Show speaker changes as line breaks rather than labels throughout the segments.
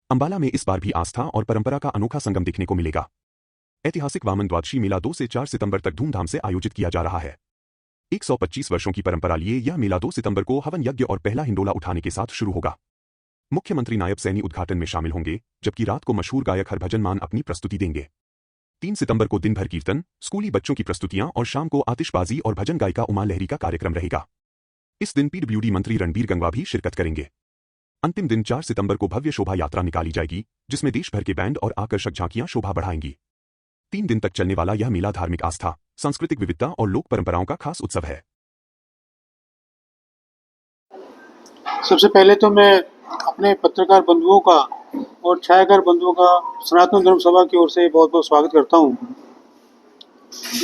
अंबाला में इस बार भी आस्था और परंपरा का अनोखा संगम देखने को मिलेगा। ऐतिहासिक वामन द्वादशी मेला 2 से 4 सितंबर तक धूमधाम से आयोजित किया जा रहा है। 125 वर्षों की परंपरा लिए यह मेला 2 सितंबर को हवन यज्ञ और पहला हिंडोला उठाने के साथ शुरू होगा। मुख्यमंत्री नायब सैनी उद्घाटन में शामिल होंगे, जबकि रात को मशहूर गायक हरभजन मान अपनी प्रस्तुति देंगे। 3 सितंबर को दिन भर कीर्तन, स्कूली बच्चों की प्रस्तुतियां और शाम को आतिशबाजी और भजन गायिका उमा लहरी का कार्यक्रम रहेगा। इस दिन पीडब्ल्यूडी मंत्री रणबीर गंगवा भी शिरकत करेंगे। अंतिम दिन 4 सितंबर को भव्य शोभा यात्रा निकाली जाएगी, जिसमें देश भर के बैंड और आकर्षक झांकियां शोभा बढ़ाएंगी। 3 दिन तक चलने वाला यह मेला धार्मिक आस्था, सांस्कृतिक विविधता और लोक परंपराओं का खास उत्सव है।
सबसे पहले तो मैं अपने पत्रकार बंधुओं का और छायाकार बंधुओं का सनातन धर्म सभा की ओर से बहुत बहुत स्वागत करता हूं।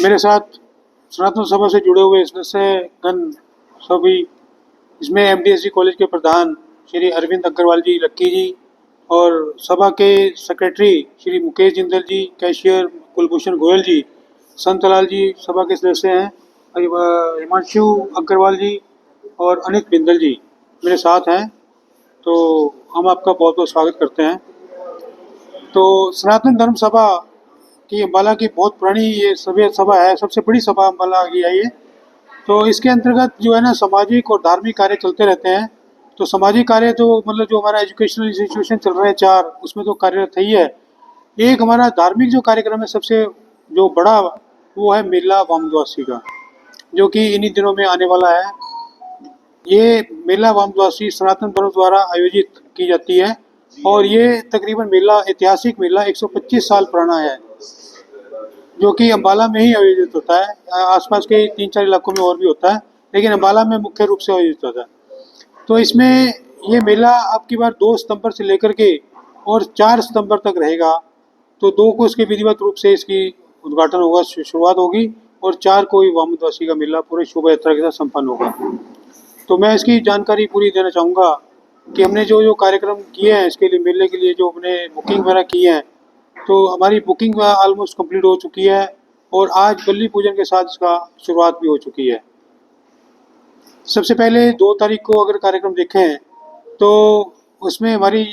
मेरे साथ सनातन सभा से जुड़े हुए सदस्यगण सभी, इसमें एमडीएसजी कॉलेज के प्रधान श्री अरविंद अग्रवाल जी लक्की जी और सभा के सेक्रेटरी श्री मुकेश जिंदल जी, कैशियर कुलभूषण गोयल जी, संतलाल जी सभा के सदस्य हैं, हिमांशु अग्रवाल जी और अनित बिंदल जी मेरे साथ हैं। तो हम आपका बहुत बहुत स्वागत करते हैं। तो सनातन धर्म सभा की अम्बाला की बहुत पुरानी ये सभा है, सबसे बड़ी सभा अम्बाला की है ये। तो इसके अंतर्गत जो है ना, सामाजिक और धार्मिक कार्य चलते रहते हैं। तो सामाजिक कार्य तो मतलब जो हमारा एजुकेशनल इंस्टीट्यूशन चल रहे हैं 4, उसमें तो कार्यरत है ही है। एक हमारा धार्मिक जो कार्यक्रम है सबसे जो बड़ा, वो है मेला वामद्वादशी का, जो कि इन्हीं दिनों में आने वाला है। ये मेला वामद्वादशी सनातन धर्म द्वारा आयोजित की जाती है और ये तकरीबन मेला, ऐतिहासिक मेला 125 साल पुराना है, जो कि अम्बाला में ही आयोजित होता है। आसपास के 3-4 इलाकों में और भी होता है, लेकिन अम्बाला में मुख्य रूप से आयोजित होता है। तो इसमें ये मेला अब की बार 2 सितंबर से लेकर के और 4 सितंबर तक रहेगा। तो 2 को इसके विधिवत रूप से इसकी उद्घाटन होगा, शुरुआत होगी, और 4 को वामद्वादशी का मेला पूरे शोभा यात्रा के साथ संपन्न होगा। तो मैं इसकी जानकारी पूरी देना चाहूँगा कि हमने जो कार्यक्रम किए हैं इसके लिए, मेले के लिए जो हमने बुकिंग वगैरह की है, तो हमारी बुकिंग ऑलमोस्ट कंप्लीट हो चुकी है और आज बल्ली पूजन के साथ इसका शुरुआत भी हो चुकी है। सबसे पहले 2 तारीख को अगर कार्यक्रम देखें तो उसमें हमारी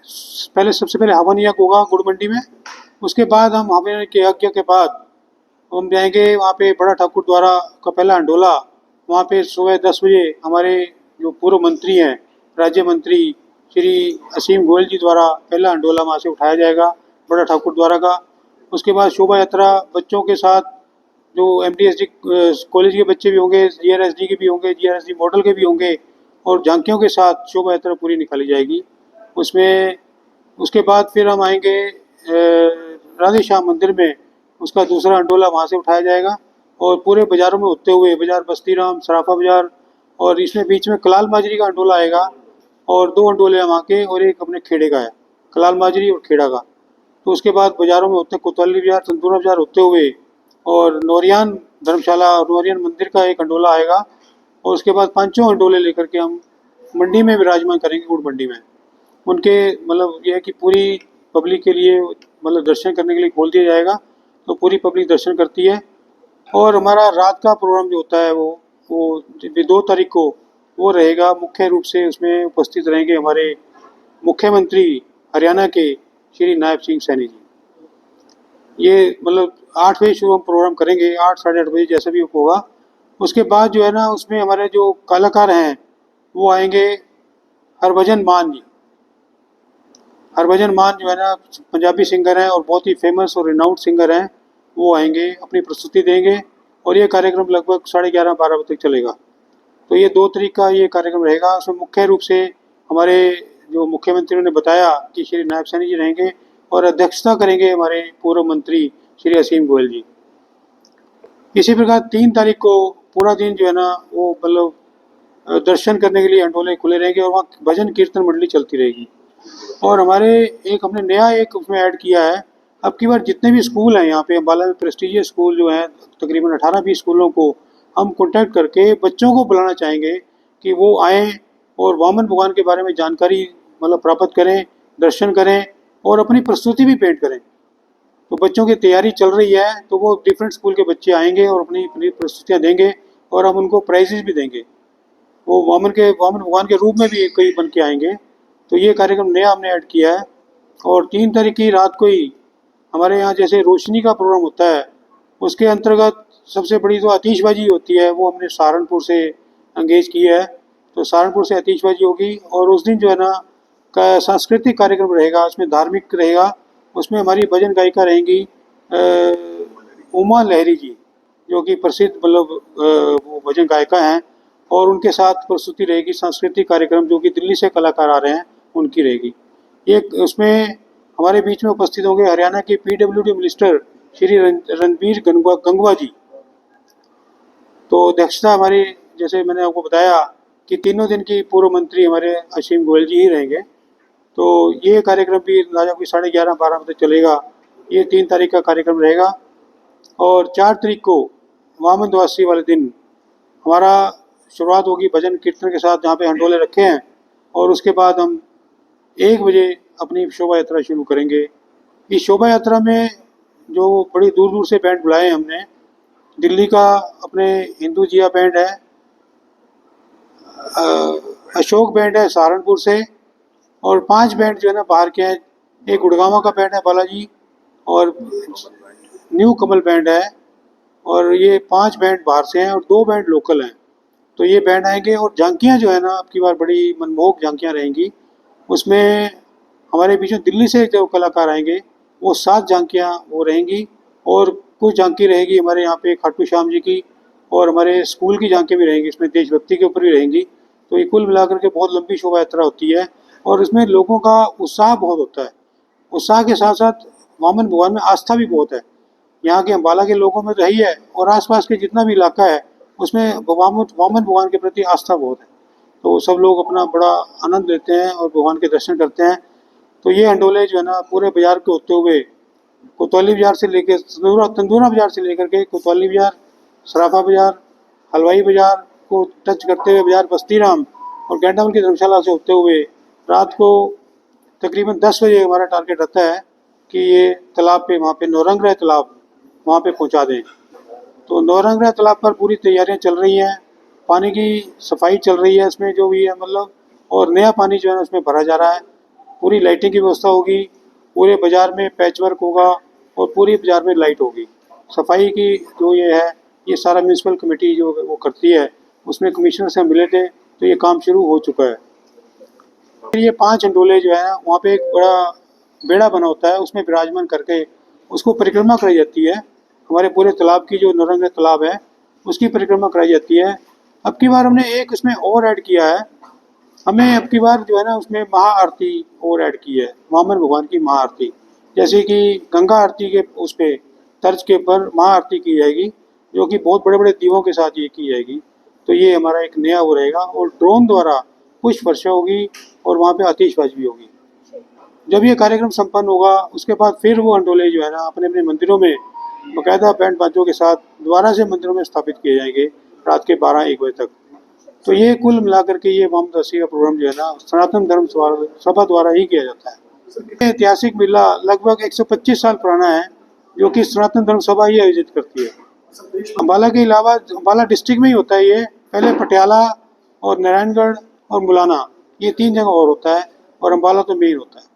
सबसे पहले हवन यज्ञ होगा गुड़ मंडी में। उसके बाद हम हवन के यज्ञ के बाद हम जाएंगे वहाँ पे बड़ा ठाकुर द्वारा का पहला अंडोला। वहाँ पे सुबह 10 बजे हमारे जो पूर्व मंत्री हैं, राज्य मंत्री श्री असीम गोयल जी द्वारा पहला अंडोला वहाँ से उठाया जाएगा बड़ा ठाकुर द्वारा का। उसके बाद शोभा यात्रा बच्चों के साथ, जो एमडीएसजी कॉलेज के बच्चे भी होंगे, जीआरएसडी के भी होंगे, जीआरएसडी मॉडल के भी होंगे, और झांकियों के साथ शोभा यात्रा पूरी निकाली जाएगी उसमें। उसके बाद फिर हम आएंगे राधे श्याम मंदिर में, उसका दूसरा अंडोला वहाँ से उठाया जाएगा और पूरे बाज़ारों में होते हुए बाज़ार बस्तीराम, सराफा बाज़ार, और इसमें बीच में कलाल माजरी का अंडोला आएगा और 2 अंडोले वहाँ के और एक अपने खेड़े का है, कलाल माजरी और खेड़ा का। तो उसके बाद बाज़ारों में होते कोतवाली बाज़ार, तंदूरा बाज़ार होते हुए और नौरियान धर्मशाला और नौरियान मंदिर का एक अंडोला आएगा, और उसके बाद 5 अंडोले लेकर के हम मंडी में विराजमान करेंगे, गुड़ मंडी में। उनके मतलब यह है कि पूरी पब्लिक के लिए मतलब दर्शन करने के लिए खोल दिया जाएगा, तो पूरी पब्लिक दर्शन करती है। और हमारा रात का प्रोग्राम जो होता है वो 2 तारीख को वो रहेगा। मुख्य रूप से उसमें उपस्थित रहेंगे हमारे मुख्यमंत्री हरियाणा के श्री नायब सिंह सैनी जी। ये मतलब 8 बजे शुरू हम प्रोग्राम करेंगे, 8 साढ़े 8 बजे जैसा भी होगा। उसके बाद जो है ना, उसमें हमारे जो कलाकार हैं वो आएंगे, हरभजन मान जी। हरभजन मान जो है ना पंजाबी सिंगर हैं और बहुत ही फेमस और रिनाउंड सिंगर हैं। वो आएंगे, अपनी प्रस्तुति देंगे और ये कार्यक्रम लगभग 11:30-12 बजे तक चलेगा। तो ये 2 तारीख का ये कार्यक्रम रहेगा। उसमें मुख्य रूप से हमारे जो मुख्यमंत्री ने बताया कि श्री नायब सैनी जी रहेंगे और अध्यक्षता करेंगे हमारे पूर्व मंत्री श्री असीम गोयल जी। इसी प्रकार 3 तारीख को पूरा दिन जो है ना वो मतलब दर्शन करने के लिए अंडोले खुले रहेंगे और वहाँ भजन कीर्तन मंडली चलती रहेगी। और हमारे हमने नया एक उसमें ऐड किया है, अब की बार जितने भी स्कूल हैं यहाँ पे अम्बाला में, प्रेस्टीजियस स्कूल जो हैं, तकरीबन 18-20 स्कूलों को हम कॉन्टैक्ट करके बच्चों को बुलाना चाहेंगे कि वो आएँ और वामन भगवान के बारे में जानकारी मतलब प्राप्त करें, दर्शन करें और अपनी प्रस्तुति भी पेंट करें। तो बच्चों की तैयारी चल रही है, तो वो डिफरेंट स्कूल के बच्चे आएंगे और अपनी प्रस्तुतियाँ देंगे और हम उनको प्राइजेस भी देंगे। वो वामन भगवान के रूप में भी कई बन के आएंगे। तो ये कार्यक्रम नया हमने ऐड किया है। और 3 तारीख की रात को ही हमारे यहाँ जैसे रोशनी का प्रोग्राम होता है, उसके अंतर्गत सबसे बड़ी जो आतिशबाजी होती है वो हमने सहारनपुर से एंगेज की है। तो सहारनपुर से आतिशबाजी होगी और उस दिन जो है ना का सांस्कृतिक कार्यक्रम रहेगा, उसमें धार्मिक रहेगा। उसमें हमारी भजन गायिका रहेंगी उमा लहरी जी, जो कि प्रसिद्ध मतलब वो भजन गायिका हैं, और उनके साथ प्रस्तुति रहेगी सांस्कृतिक कार्यक्रम, जो कि दिल्ली से कलाकार आ रहे हैं उनकी रहेगी। ये उसमें हमारे बीच में उपस्थित होंगे हरियाणा के पीडब्ल्यूडी मिनिस्टर श्री रणबीर गंगवा जी। तो अध्यक्षता हमारी, जैसे मैंने आपको बताया कि तीनों दिन की पूर्व मंत्री हमारे असीम गोयल जी ही रहेंगे। तो ये कार्यक्रम भी राजा कोई 11:30-12 बजे चलेगा। ये 3 तारीख का कार्यक्रम रहेगा। और 4 तारीख को वामन द्वादशी वाले दिन हमारा शुरुआत होगी भजन कीर्तन के साथ, जहाँ पे हंडोले रखे हैं, और उसके बाद हम 1 बजे अपनी शोभा यात्रा शुरू करेंगे। इस शोभा यात्रा में जो बड़ी दूर दूर से बैंड बुलाए हैं हमने, दिल्ली का अपने हिंदू जिया बैंड है, अशोक बैंड है सहारनपुर से, और 5 बैंड जो है ना बाहर के हैं। एक गुड़गांव का बैंड है बालाजी, और न्यू कमल बैंड है, और ये 5 बैंड बाहर से हैं और 2 बैंड लोकल हैं। तो ये बैंड आएंगे और झांकियाँ जो है ना अब की बार बड़ी मनमोहक झांकियाँ रहेंगी। उसमें हमारे बीच में दिल्ली से जो कलाकार आएंगे वो 7 झांकियाँ वो रहेंगी, और कुछ झांकी रहेगी हमारे यहाँ पे खाटू श्याम जी की, और हमारे स्कूल की झांकियाँ भी रहेंगी, इसमें देशभक्ति के ऊपर भी रहेंगी। तो ये कुल मिलाकर के बहुत लंबी शोभा यात्रा होती है, और इसमें लोगों का उत्साह बहुत होता है। उत्साह के साथ साथ वामन भगवान में आस्था भी बहुत है। यहाँ के अम्बाला के लोगों में रही है, और आसपास के जितना भी इलाका है उसमें वामन भगवान के प्रति आस्था बहुत है। तो सब लोग अपना बड़ा आनंद लेते हैं और भगवान के दर्शन करते हैं। तो ये हंडोले जो है ना पूरे बाजार के होते हुए कोतवाली बाजार से लेकर तंदूरा बाजार से लेकर के कोतवाली बाजार, सराफा बाजार, हलवाई बाजार को टच करते हुए बाजार बस्तीराम और गैंडावल की धर्मशाला से होते हुए रात को तकरीबन 10 बजे हमारा टारगेट रहता है कि ये तालाब पे, वहाँ पे नौरंगरा तालाब, वहाँ पे पहुँचा दें। तो नौरंगरा तालाब पर पूरी तैयारियां चल रही हैं, पानी की सफाई चल रही है इसमें जो भी है मतलब, और नया पानी जो है ना उसमें भरा जा रहा है। पूरी लाइटिंग की व्यवस्था होगी, पूरे बाज़ार में पैच वर्क होगा, और पूरी बाज़ार में लाइट होगी। सफाई की जो ये है ये सारा म्यूनसिपल कमेटी जो वो करती है, उसमें कमिश्नर से हम मिले थे, तो ये काम शुरू हो चुका है। फिर ये 5 हंडोले जो है ना वहाँ पे एक बड़ा बेड़ा बना होता है, उसमें विराजमान करके उसको परिक्रमा कराई जाती है। हमारे पूरे तालाब की जो नौरंगरा तालाब है उसकी परिक्रमा कराई जाती है। अब की बार हमने एक उसमें और ऐड किया है, हमें अब की बार जो है ना उसमें महाआरती और ऐड की है, वामन भगवान की महाआरती। जैसे कि गंगा आरती के उस पर तर्ज के ऊपर महाआरती की जाएगी, जो कि बहुत बड़े बड़े दीवों के साथ ये की जाएगी। तो ये हमारा एक नया वो रहेगा, और ड्रोन द्वारा पुष्प वर्षा होगी, और वहाँ पे आतिशबाजी भी होगी। जब ये कार्यक्रम संपन्न होगा उसके बाद फिर वो हंडोले जो है ना अपने अपने मंदिरों में बाकायदा बैंड बाजों के साथ दोबारा से मंदिरों में स्थापित किए जाएंगे रात के 12-1 बजे तक। तो ये कुल मिलाकर के ये वामन द्वादशी का प्रोग्राम जो है ना सनातन धर्म सभा द्वारा ही किया जाता है। ऐतिहासिक मेला लगभग 125 साल पुराना है, जो कि सनातन धर्म सभा ही आयोजित करती है। अम्बाला के अलावा अम्बाला डिस्ट्रिक्ट में ही होता है ये, पहले पटियाला और नारायणगढ़ और मुलाना, ये 3 जगह और होता है, और अम्बाला तो मेन होता है।